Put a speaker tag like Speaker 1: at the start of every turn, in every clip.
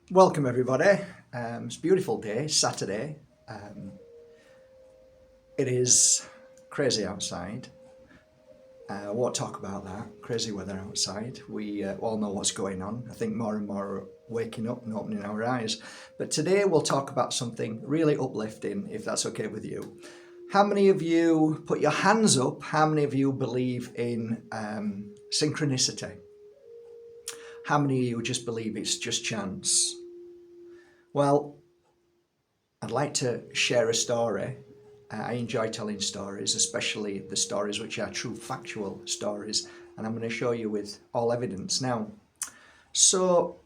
Speaker 1: Welcome everybody. It's a beautiful day, Saturday. It is crazy outside. I won't talk about that. Crazy weather outside. We all know what's going on. I think more and more are waking up and opening our eyes. But today we'll talk about something really uplifting, if that's okay with you. How many of you, put your hands up, how many of you believe in synchronicity? How many of you just believe it's just chance? Well, I'd like to share a story. I enjoy telling stories, especially the stories which are true factual stories, and I'm going to show you with all evidence now. So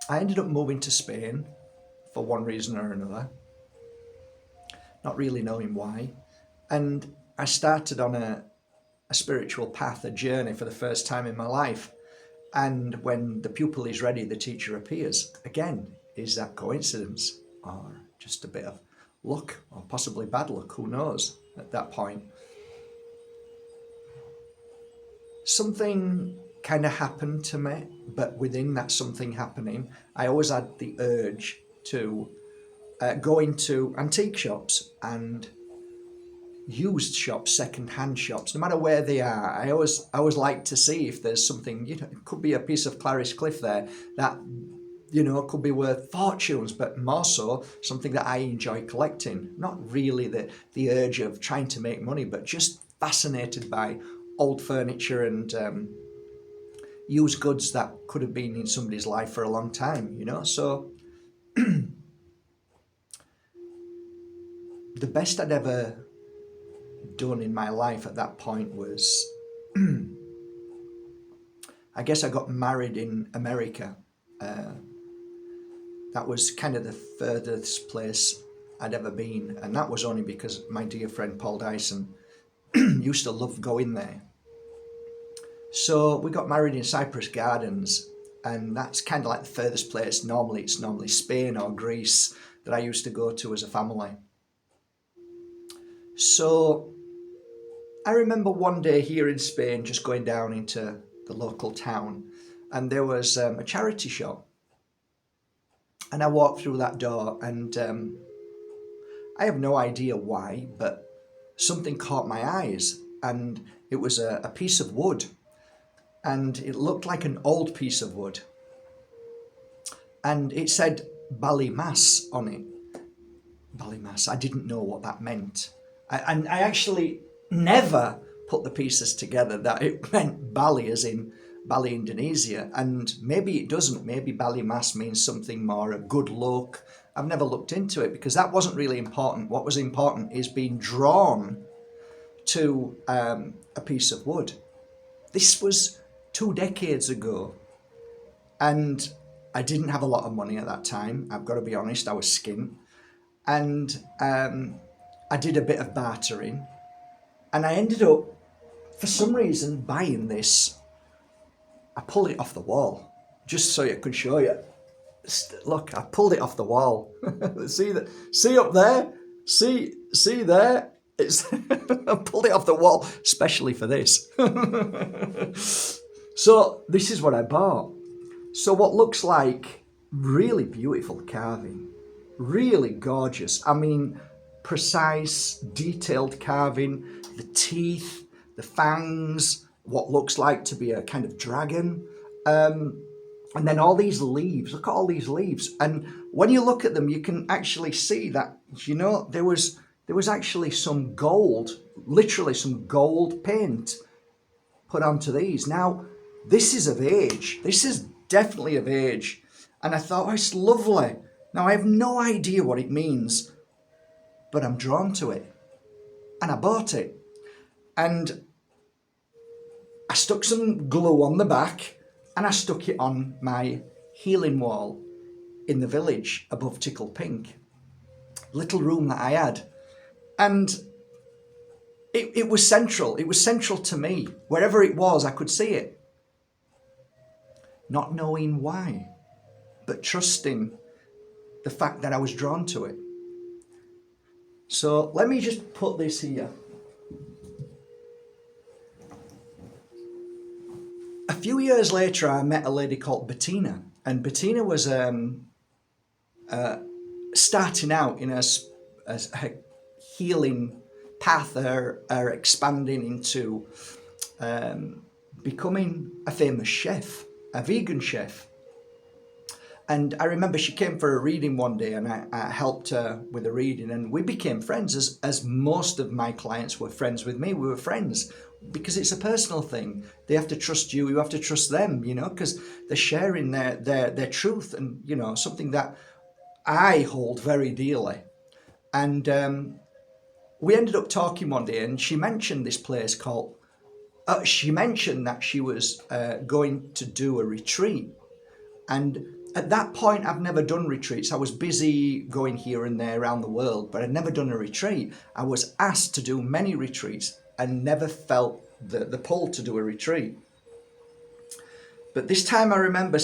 Speaker 1: I ended up moving to Spain for one reason or another, not really knowing why, and I started on a spiritual path, a journey for the first time in my life. And when the pupil is ready, the teacher appears. Again, is that coincidence or just a bit of luck or possibly bad luck? Who knows at that point? Something kind of happened to me, but within that something happening, I always had the urge to go into antique shops and used shops, second-hand shops, no matter where they are. I always like to see if there's something, it could be a piece of Clarice Cliff there that, could be worth fortunes, but more so something that I enjoy collecting. Not really the urge of trying to make money, but just fascinated by old furniture and used goods that could have been in somebody's life for a long time, So the best I'd ever done in my life at that point was I guess I got married in America. That was kind of the furthest place I'd ever been, and that was only because my dear friend Paul Dyson used to love going there. So we got married in Cypress Gardens, and that's kind of like the furthest place. It's normally Spain or Greece that I used to go to as a family. So I remember one day here in Spain just going down into the local town, and there was a charity shop. And I walked through that door, and I have no idea why, but something caught my eyes, and it was a piece of wood, and it looked like an old piece of wood, and it said Bali Mass on it. Bali Mass. I didn't know what that meant, and I actually never put the pieces together that it meant Bali as in Bali, Indonesia, and maybe it doesn't. Maybe Bali Mas means something more, a good luck. I've never looked into it because that wasn't really important. What was important is being drawn to a piece of wood. This was 2 decades ago, and I didn't have a lot of money at that time. I've got to be honest, I was skint, and I did a bit of bartering, and I ended up, for some reason, buying this. I pulled it off the wall, just so I could show you. Look, I pulled it off the wall. See that? See up there? See there? It's I pulled it off the wall, especially for this. So this is what I bought. So what looks like really beautiful carving, really gorgeous. I mean, precise, detailed carving, the teeth, the fangs, what looks like to be a kind of dragon, and then all these leaves. Look at all these leaves, and when you look at them, you can actually see that there was actually some gold, literally some gold paint put onto these. Now this is of age. This is definitely of age, and I thought, oh, it's lovely. Now I have no idea what it means, but I'm drawn to it, and I bought it, and I stuck some glue on the back, and I stuck it on my healing wall in the village above Tickle Pink, little room that I had. And it was central. It was central to me. Wherever it was, I could see it. Not knowing why, but trusting the fact that I was drawn to it. So let me just put this here. A few years later, I met a lady called Bettina, And Bettina was starting out in her healing path, her expanding into becoming a famous chef, a vegan chef. And I remember she came for a reading one day, and I helped her with a reading, and we became friends, as most of my clients were friends with me. We were friends because it's a personal thing. They have to trust you, you have to trust them, because they're sharing their truth, and something that I hold very dearly. And we ended up talking one day, and she mentioned this place called. She mentioned that she was going to do a retreat. And at that point, I've never done retreats. I was busy going here and there around the world, but I'd never done a retreat. I was asked to do many retreats and never felt the pull to do a retreat. But this time I remember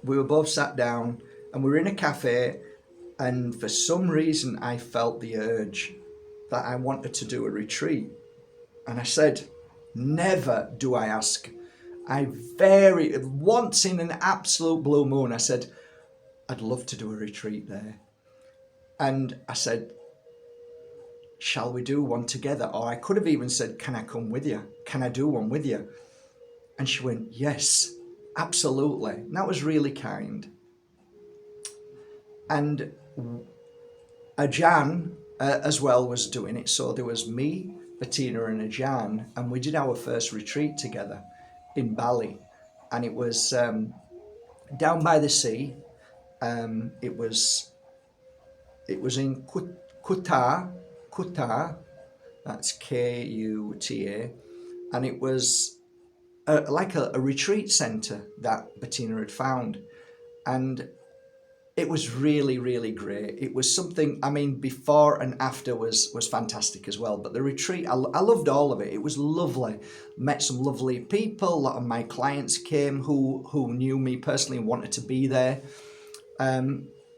Speaker 1: we were both sat down and we were in a cafe, and for some reason I felt the urge that I wanted to do a retreat. And I said, never do I ask. Once in an absolute blue moon, I said, I'd love to do a retreat there. And I said, shall we do one together? Or I could have even said, can I come with you? Can I do one with you? And she went, yes, absolutely. And that was really kind. And Ajan as well was doing it. So there was me, Bettina and Ajan, and we did our first retreat together in Bali. And it was down by the sea. It was in Kuta, that's Kuta, and it was like a retreat centre that Bettina had found, and it was really, really great. It was something, before and after was fantastic as well, but the retreat, I loved all of it. It was lovely. Met some lovely people. A lot of my clients came who knew me personally and wanted to be there.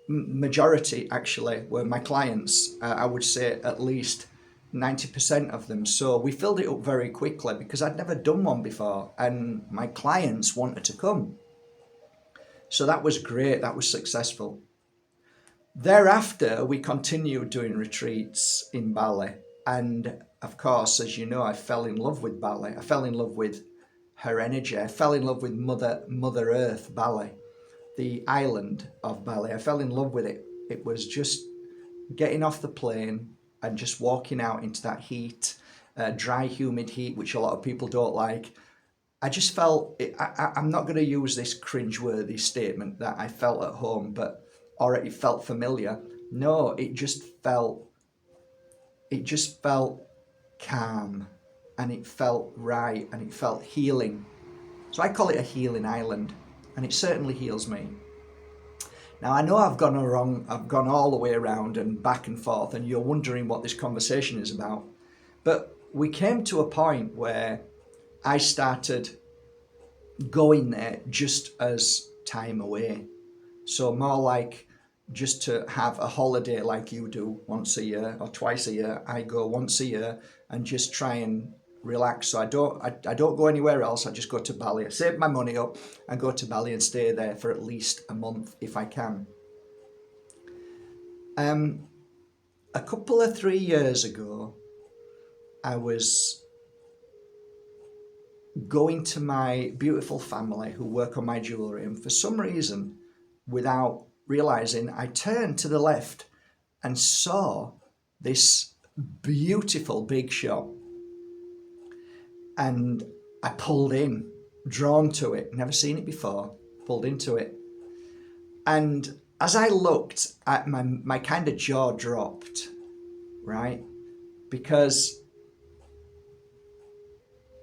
Speaker 1: Majority actually were my clients. I would say at least 90% of them. So we filled it up very quickly because I'd never done one before and my clients wanted to come. So that was great, that was successful. Thereafter, we continued doing retreats in Bali. And of course, as you know, I fell in love with Bali. I fell in love with her energy. I fell in love with Mother Earth, Bali, the island of Bali. I fell in love with it. It was just getting off the plane and just walking out into that heat, dry, humid heat, which a lot of people don't like. I just felt, I'm not going to use this cringeworthy statement that I felt at home, or it felt familiar. No, it just felt calm, and it felt right, and it felt healing. So I call it a healing island, and it certainly heals me. Now I know I've gone all the way around and back and forth, and you're wondering what this conversation is about. But we came to a point where I started going there just as time away. So more like just to have a holiday like you do once a year or twice a year. I go once a year and just try and relax. So I don't go anywhere else. I just go to Bali. I save my money up and go to Bali and stay there for at least a month if I can. A couple of 3 years ago, I was going to my beautiful family who work on my jewellery, and for some reason, without realising, I turned to the left and saw this beautiful big shop, and I pulled in, drawn to it, never seen it before, pulled into it. And as I looked at my kind of jaw dropped, right? Because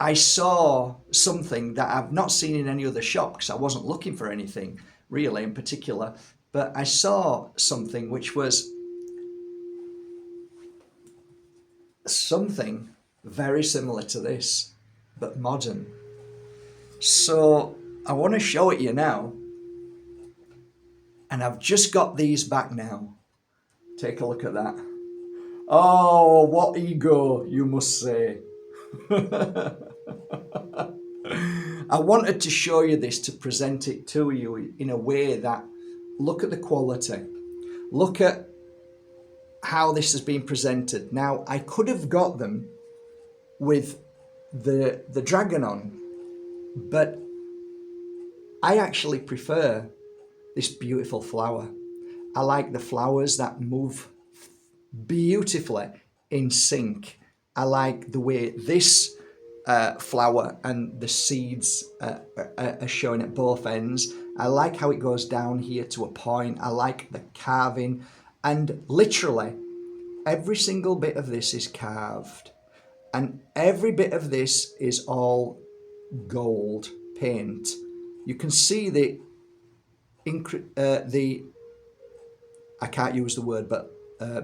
Speaker 1: I saw something that I've not seen in any other shop, because I wasn't looking for anything really in particular, but I saw something which was something very similar to this, but modern. So I want to show it you now, and I've just got these back now. Take a look at that. Oh, what ego, you must say. I wanted to show you this, to present it to you in a way that, look at the quality, look at how this has been presented. Now, I could have got them with the dragon on, but I actually prefer this beautiful flower. I like the flowers that move beautifully in sync. I like the way this flower and the seeds are showing at both ends. I like how it goes down here to a point. I like the carving, and literally every single bit of this is carved, and every bit of this is all gold paint. You can see the I can't use the word, but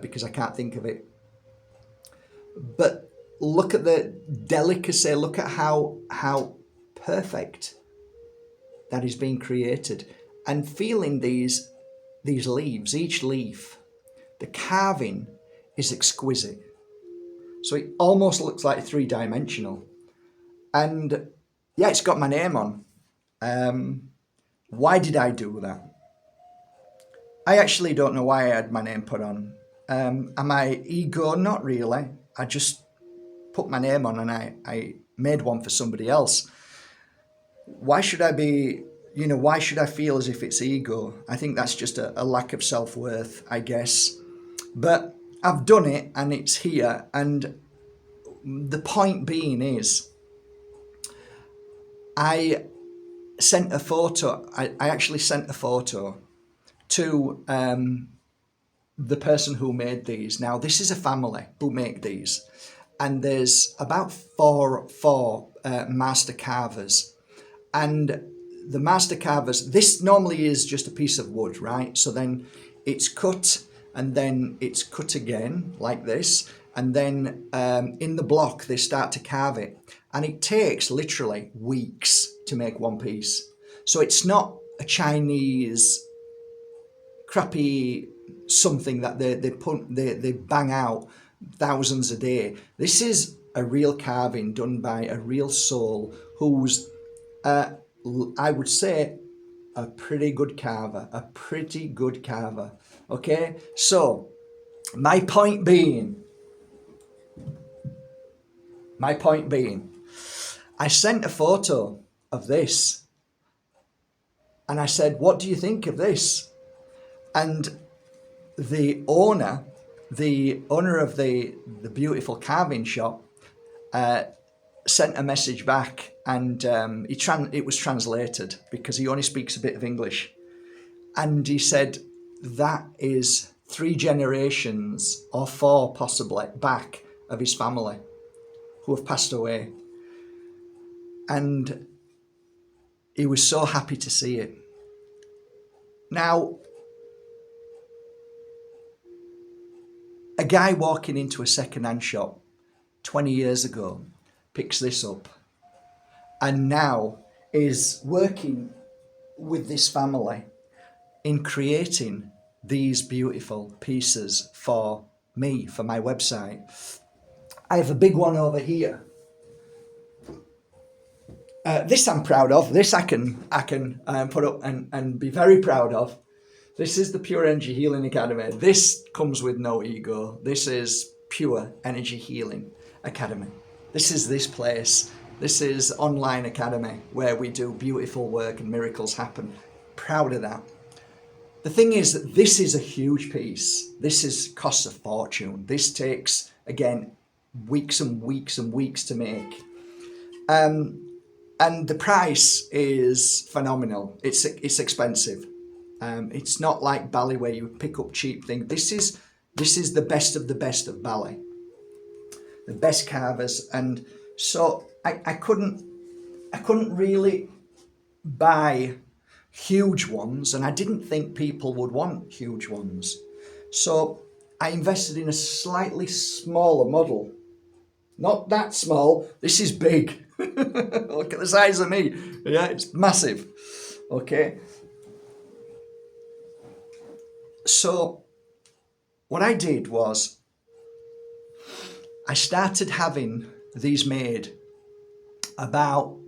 Speaker 1: because I can't think of it. But look at the delicacy. Look at how perfect that is being created, and feeling these leaves. Each leaf, the carving is exquisite. So it almost looks like three-dimensional, and yeah, it's got my name on. Why did I do that? I actually don't know why I had my name put on. Am I ego? Not really. I just put my name on, and I made one for somebody else. Why should I be, why should I feel as if it's ego? I think that's just a lack of self-worth, I guess. But I've done it, and it's here. And the point being is, I sent a photo. I actually sent a photo to the person who made these. Now, this is a family who make these, and there's about four master carvers. And the master carvers, this normally is just a piece of wood, right? So then it's cut, and then it's cut again like this, and then in the block they start to carve it, and it takes literally weeks to make one piece. So it's not a Chinese crappy something that they bang out thousands a day. This is a real carving done by a real soul who's I would say a pretty good carver. Okay, so my point being, I sent a photo of this, and I said, what do you think of this? And the owner of the beautiful carving shop sent a message back, and it was translated because he only speaks a bit of English. And he said, that is 3 generations or 4 possibly back of his family who have passed away. And he was so happy to see it. Now, a guy walking into a second-hand shop 20 years ago picks this up, and now is working with this family in creating these beautiful pieces for me, for my website. I have a big one over here. This I'm proud of. This I can put up and be very proud of. This is the Pure Energy Healing Academy. This comes with no ego. This is Pure Energy Healing Academy. This is this place. This is online academy where we do beautiful work and miracles happen. Proud of that. The thing is that this is a huge piece. This costs a fortune. This takes, again, weeks and weeks and weeks to make. And the price is phenomenal. It's expensive. It's not like Bali where you pick up cheap things. This is the best of Bali. The best carvers. And so I couldn't really buy huge ones, and I didn't think people would want huge ones. So I invested in a slightly smaller model. Not that small. This is big. Look at the size of me. Yeah, it's massive. Okay. So what I did was I started having these made about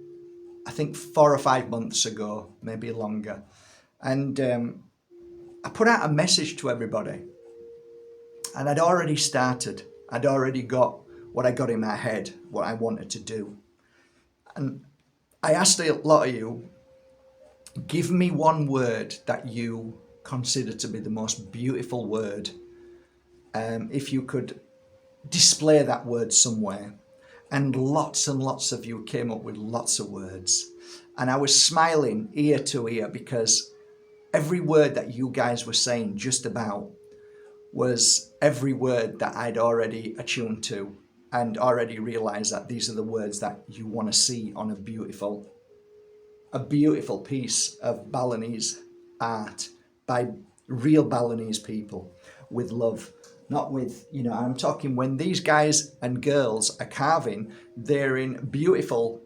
Speaker 1: I think 4 or 5 months ago, maybe longer. And I put out a message to everybody, and I'd already started. I'd already got what I got in my head, what I wanted to do. And I asked a lot of you, give me one word that you consider to be the most beautiful word. If you could display that word somewhere. And lots of you came up with lots of words. And I was smiling ear to ear because every word that you guys were saying just about was every word that I'd already attuned to and already realized that these are the words that you want to see on a beautiful piece of Balinese art by real Balinese people with love. Not with, I'm talking when these guys and girls are carving, they're in beautiful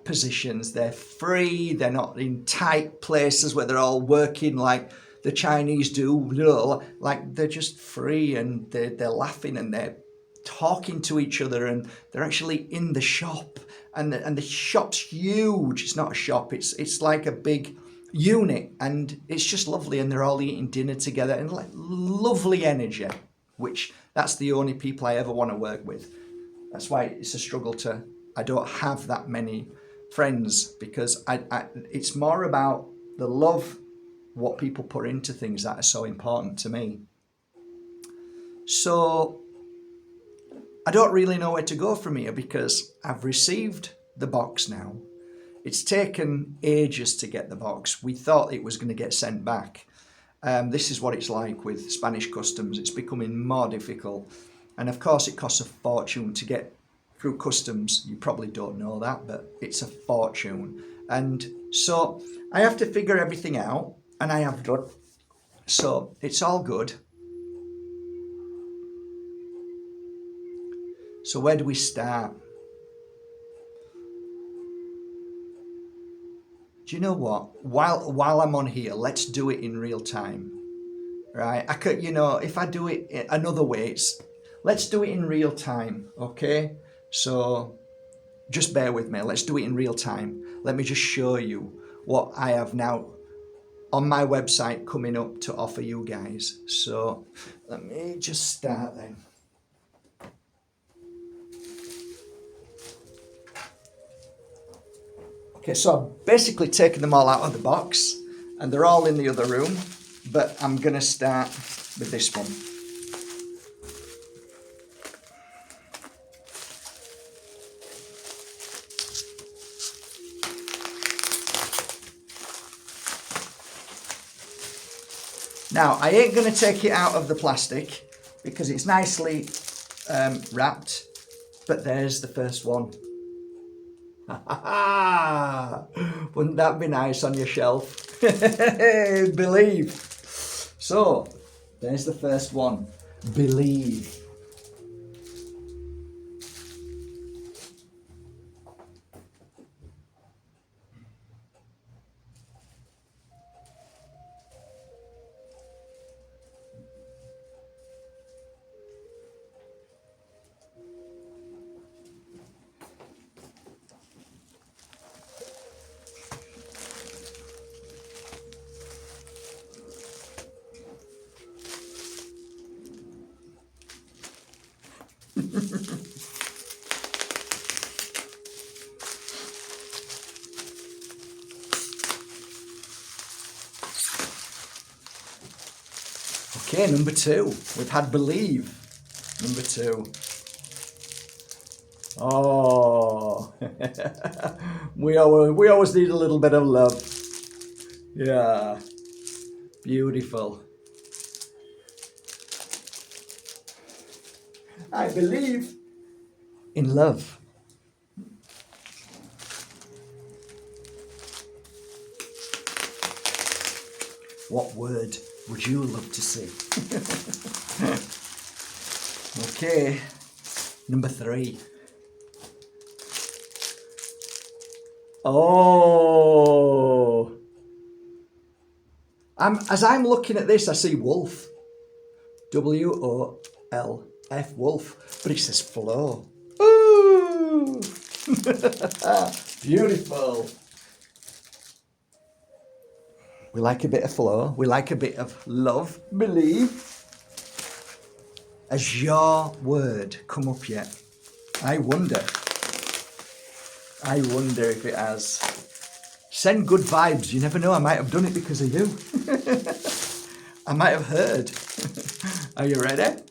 Speaker 1: positions. They're free. They're not in tight places where they're all working like the Chinese do. Like they're just free, and they're laughing and they're talking to each other, and they're actually in the shop. And the shop's huge. It's not a shop. It's like a big unit, and it's just lovely. And they're all eating dinner together, and like lovely energy. Which that's the only people I ever want to work with. That's why it's a struggle I don't have that many friends, because it's more about the love, what people put into things that are so important to me. So I don't really know where to go from here, because I've received the box now. It's taken ages to get the box. We thought it was going to get sent back. This is what it's like with Spanish customs. It's becoming more difficult. And of course, it costs a fortune to get through customs. You probably don't know that, but it's a fortune. And so I have to figure everything out, and I have done. So it's all good. So where do we start? Do you know what? While I'm on here, let's do it in real time, right? I could, if I do it another way, let's do it in real time, okay? So just bear with me. Let's do it in real time. Let me just show you what I have now on my website coming up to offer you guys. So let me just start then. Okay, so I've basically taken them all out of the box, and they're all in the other room, but I'm going to start with this one. Now, I ain't going to take it out of the plastic because it's nicely wrapped, but there's the first one. Wouldn't that be nice on your shelf? Believe. So, there's the first one. Believe. Okay, number two. We've had believe. Number two. Oh, we always need a little bit of love. Yeah, beautiful. I believe in love. What word would you love to see? Okay, number three. Oh, as I'm looking at this, I see wolf. W-O-L-F, wolf, but it says flow. Ooh, beautiful. We like a bit of flow. We like a bit of love, believe. Has your word come up yet? I wonder if it has. Send good vibes. You never know. I might have done it because of you. I might have heard. Are you ready?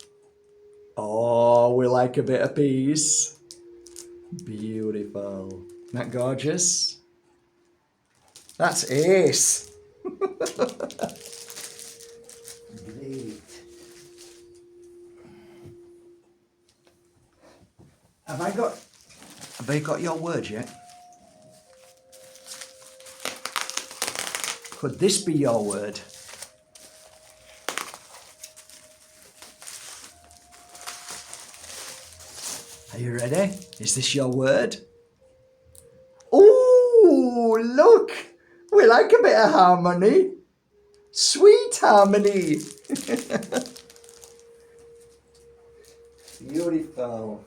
Speaker 1: Oh, we like a bit of peace. Beautiful. Isn't that gorgeous? That's ace. Great. Have I got your word yet? Could this be your word? Are you ready? Is this your word? Oh, look! We like a bit of harmony. Sweet harmony. Beautiful.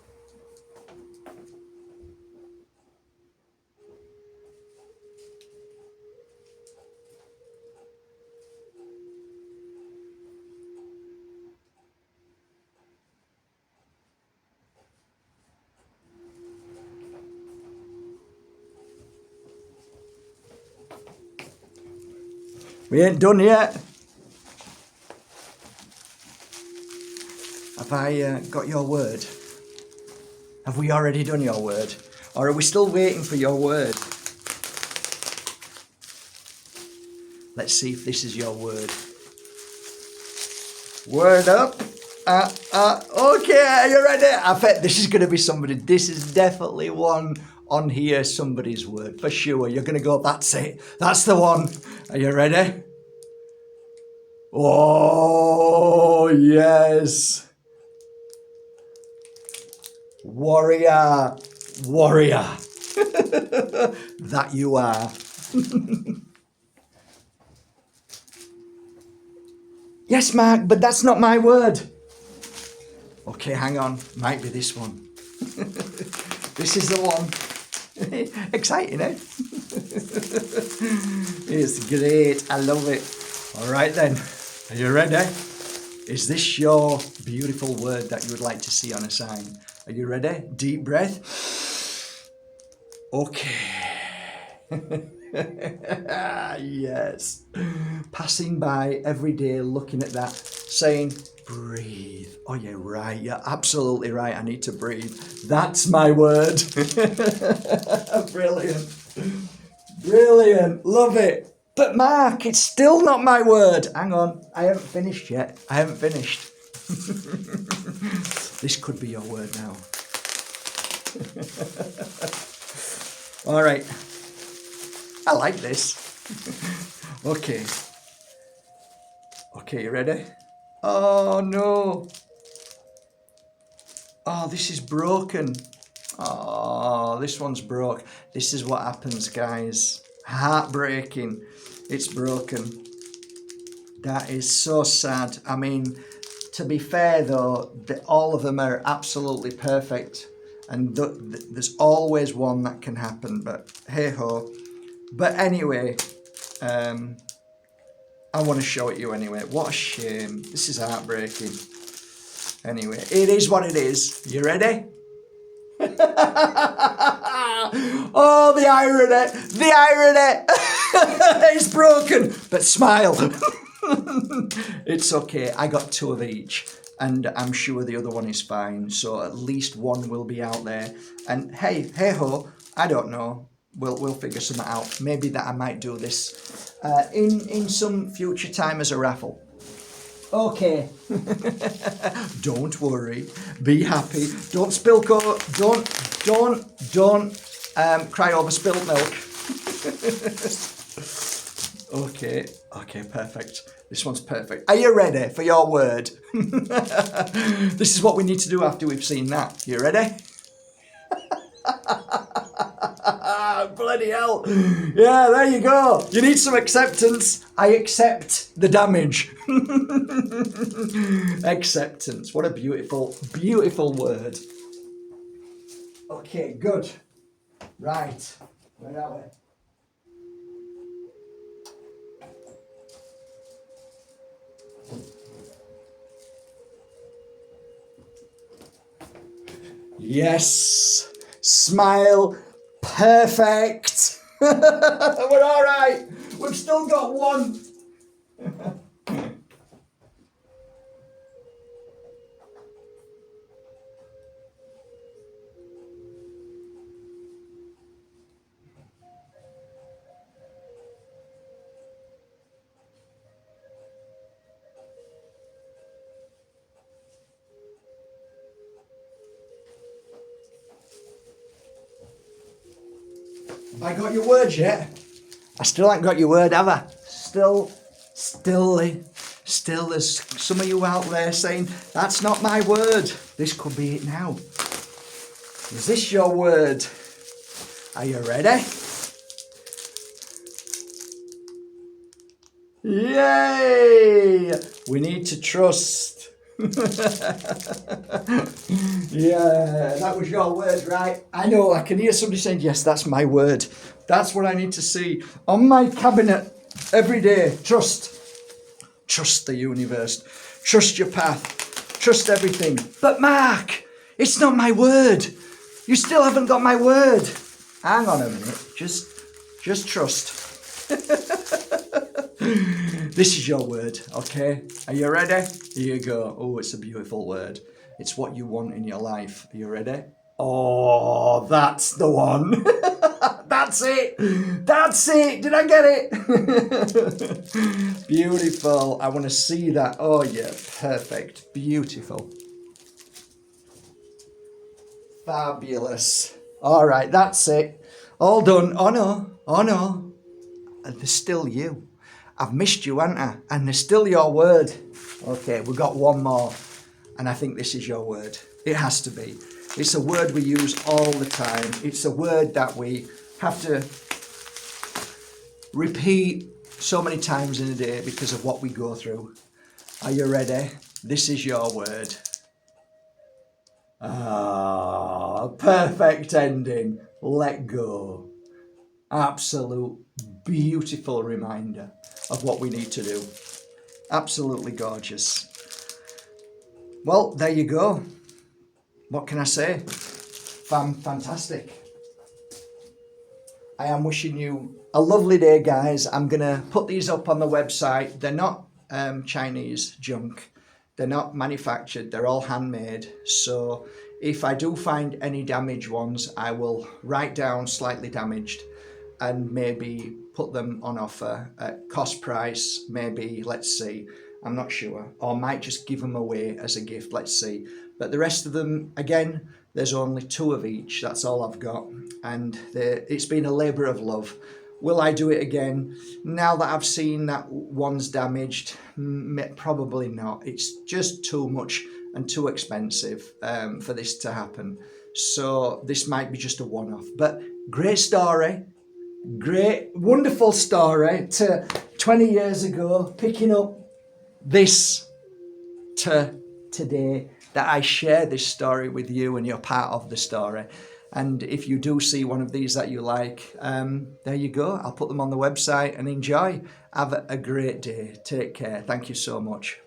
Speaker 1: We ain't done yet. Have I got your word? Have we already done your word? Or are we still waiting for your word? Let's see if this is your word. Word up. Okay, are you ready? I bet this is going to be somebody. This is definitely one on here, somebody's word. For sure. You're going to go, that's it. That's the one. Are you ready? Oh, yes. Warrior. Warrior. That you are. Yes, Mark, but that's not my word. Okay, hang on. Might be this one. This is the one. Exciting, eh? It's great. I love it. All right, then. Are you ready? Is this your beautiful word that you would like to see on a sign? Are you ready? Deep breath. Okay. Yes. Passing by every day, looking at that, saying, breathe. Oh, you're right. You're absolutely right. I need to breathe. That's my word. Brilliant. Brilliant. Love it. But Mark, it's still not my word. Hang on. I haven't finished yet. I haven't finished. This could be your word now. All right. I like this. Okay. Okay, you ready? Oh, no. Oh, this is broken. Oh, this one's broke. This is what happens, guys. Heartbreaking. It's broken. That is so sad. I mean, to be fair, though, all of them are absolutely perfect. And there's always one that can happen, but hey-ho. But anyway, I want to show it you anyway. What a shame. This is heartbreaking. Anyway, it is what it is. You ready? Oh, the irony. The irony. It's broken, but smile. It's okay. I got 2 of each. And I'm sure the other one is fine. So at least one will be out there. And hey-ho, I don't know. We'll figure something out. Maybe that I might do this in some future time as a raffle. Okay. Don't worry. Be happy. Don't spill don't cry over spilt milk. Okay. Okay, perfect. This one's perfect. Are you ready for your word? This is what we need to do after we've seen that. You ready? Bloody hell. Yeah, there you go. You need some acceptance. I accept the damage. Acceptance. What a beautiful, beautiful word. Okay, good. Right. Where are we? Yes. Smile. Perfect. We're all right. We've still got one. Have I got your word yet? I still ain't got your word, have I? Still there's some of you out there saying, that's not my word. This could be it now. Is this your word? Are you ready? Yay! We need to trust. Yeah, that was your word, right? I know, I can hear somebody saying, yes, that's my word. That's what I need to see on my cabinet every day. Trust. Trust the universe. Trust your path. Trust everything. But Mark, it's not my word. You still haven't got my word. Hang on a minute. Just trust. This is your word, okay? Are you ready? Here you go. Oh, it's a beautiful word. It's what you want in your life. Are you ready? Oh, that's the one. That's it. That's it. Did I get it? Beautiful. I want to see that. Oh, yeah. Perfect. Beautiful. Fabulous. All right. That's it. All done. Oh, no. Oh, no. And there's still you. I've missed you, haven't I? And there's still your word. Okay, we've got one more. And I think this is your word. It has to be. It's a word we use all the time. It's a word that we have to repeat so many times in a day because of what we go through. Are you ready? This is your word. Ah, perfect ending. Let go. Absolute beautiful reminder of what we need to do. Absolutely gorgeous. Well, there you go. What can I say? Fantastic. I am wishing you a lovely day, guys. I'm going to put these up on the website. They're not Chinese junk. They're not manufactured. They're all handmade. So if I do find any damaged ones, I will write down slightly damaged and maybe put them on offer at cost price. Maybe, let's see, I'm not sure. Or might just give them away as a gift. Let's see. But the rest of them, again, there's only 2 of each. That's all I've got. And it's been a labour of love. Will I do it again? Now that I've seen that one's damaged, probably not. It's just too much and too expensive for this to happen. So this might be just a one-off. But great story. Great, wonderful story to 20 years ago, picking up this to today, that I share this story with you and you're part of the story. And if you do see one of these that you like, there you go. I'll put them on the website and enjoy. Have a great day. Take care. Thank you so much.